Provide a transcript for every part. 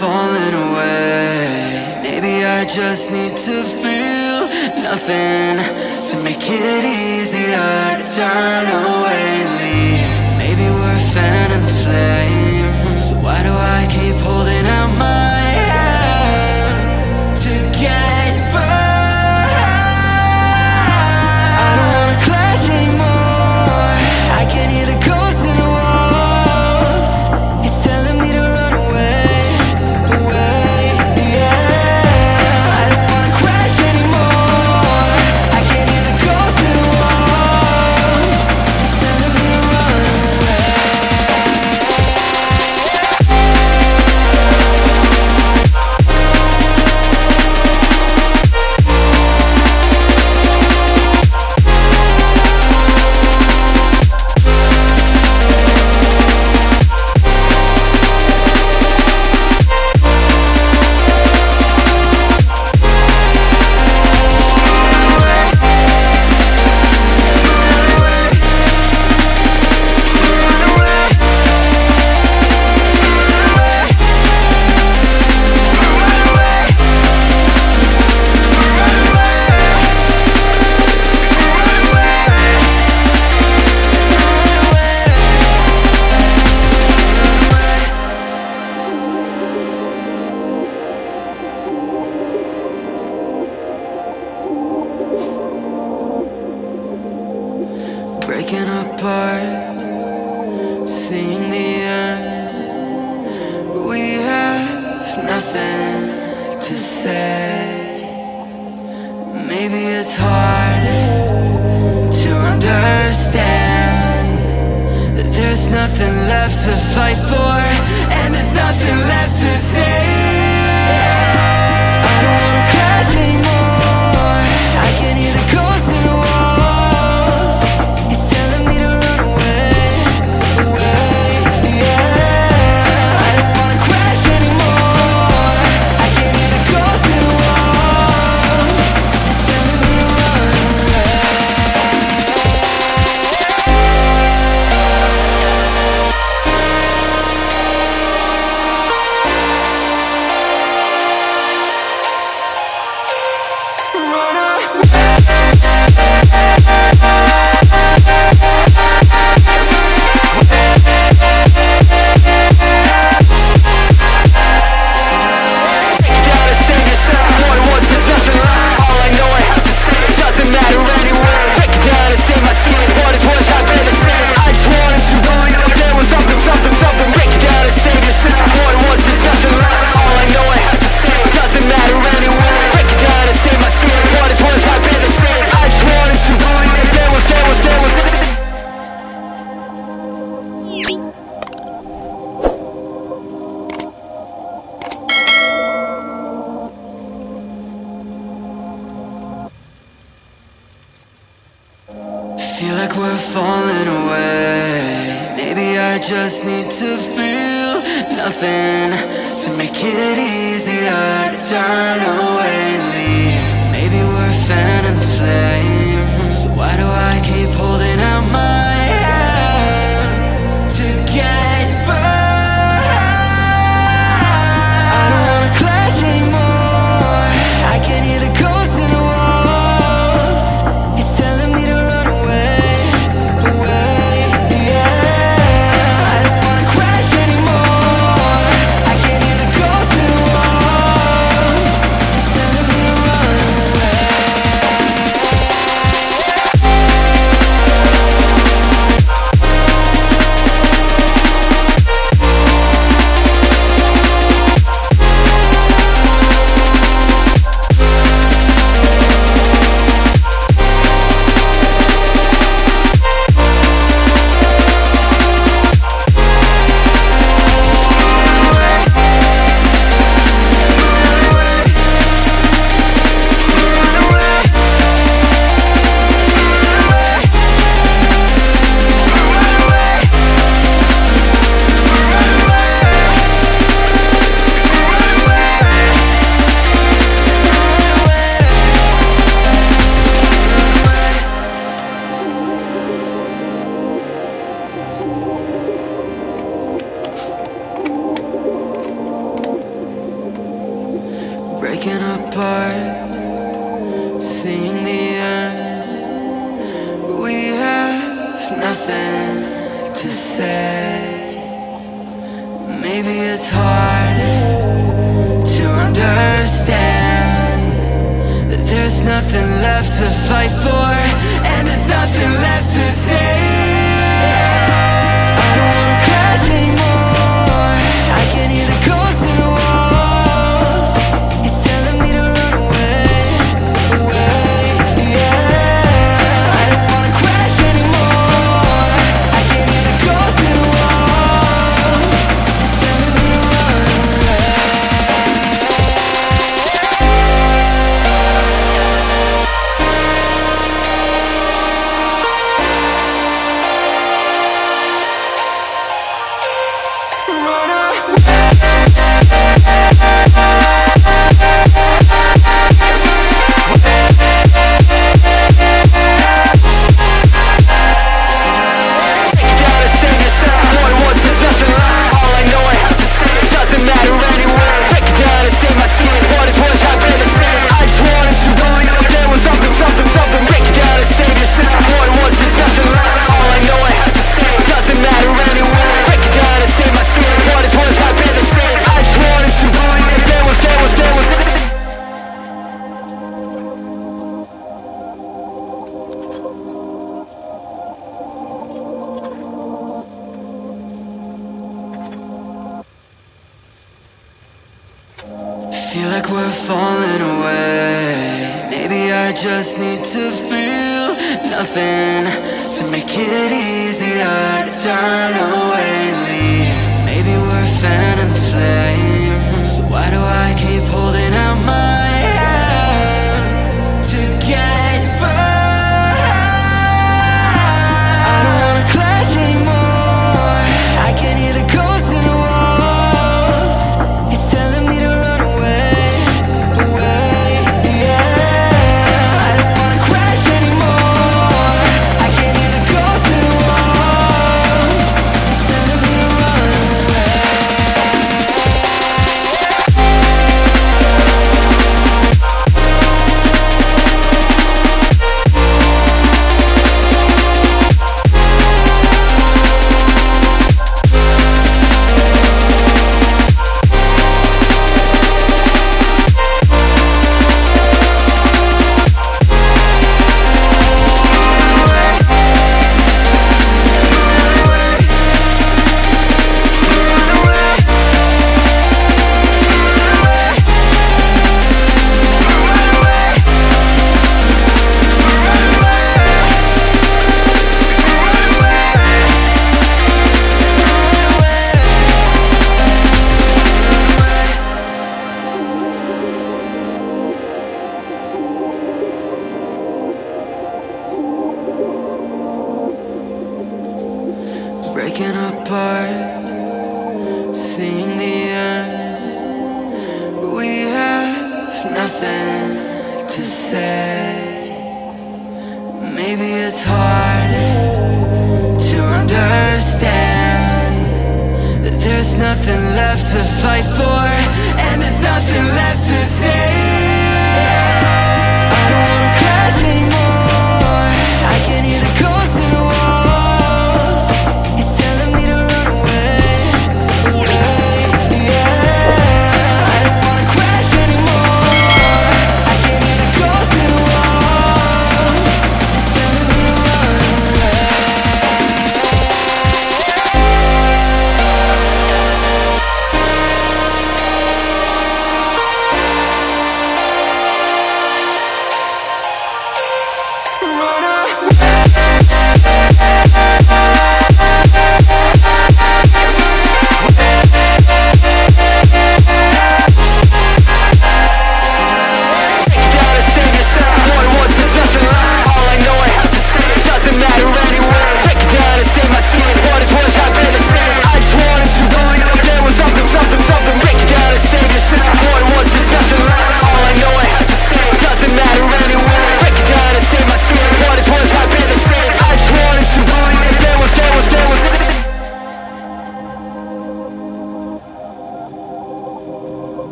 falling away. Maybe I just need to feel nothing to make it easier to turn away and leave. Maybe we're a phantom flame, so why do I keep holding out my hand to get burned? I don't wanna clash anymore. I can hear the ghosts in the walls. It's telling me to run away, away, yeah. I don't wanna crash anymore. I can hear the ghosts in the walls. It's telling me to run away. Breaking apart, seeing the end. We have nothing to say. Maybe it's hard to understand that there's nothing left to fight for, and there's nothing left to say. I don't wanna crash anymore. I can hear the ghosts in the walls. It's telling me to run away, away, yeah. I don't wanna crash anymore. I can hear the ghosts in the walls. It's telling me to run away. Run Feel like we're falling away. Maybe I just need to feel nothing to make it easier to turn away and leave. Maybe we're a phantom flame, so why do I keep holding out my hand to get burned? I don't wanna clash anymore. I can hear the ghosts in the walls. It's telling me to run away, away, yeah. I don't wanna crash anymore. I can hear the ghosts in the walls. It's telling me to seeing the end. We have nothing to say. Maybe it's hard to understand that there's nothing left to fight for, and there's nothing left to say. I don't wanna crash anymore. I can hear the ghosts in the walls. It's telling me to run away, away, yeah. I don't wanna crash anymore. I can hear the ghosts in the walls. It's telling me to run away. Feel like we're falling away. Maybe I just need to feel nothing to make it easier to turn away and leave. Maybe we're fan and flame, so why do I keep holding out my hand to get burned? I don't wanna clash anymore. I can hear the ghosts in the walls. It's telling me to run away, away, yeah. I don't wanna crash anymore. I can hear the ghosts in the walls. It's telling me to run away. Breaking apart, seeing the end. We have nothing to say. Maybe it's hard to understand that there's nothing left to fight for, and there's nothing left to say. I don't wanna crash anymore. I can hear the ghosts in the walls. It's telling me to run away, away, yeah. I don't wanna crash anymore. I can hear the ghosts in the walls. It's telling me to run away.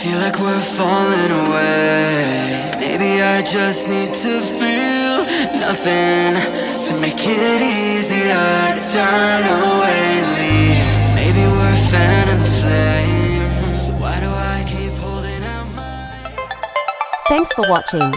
feel like we're falling away. Maybe I just need to feel nothing to make it easier to turn away and leave. Maybe we're fan and flame, so why do I keep holding out my... Thanks for watching.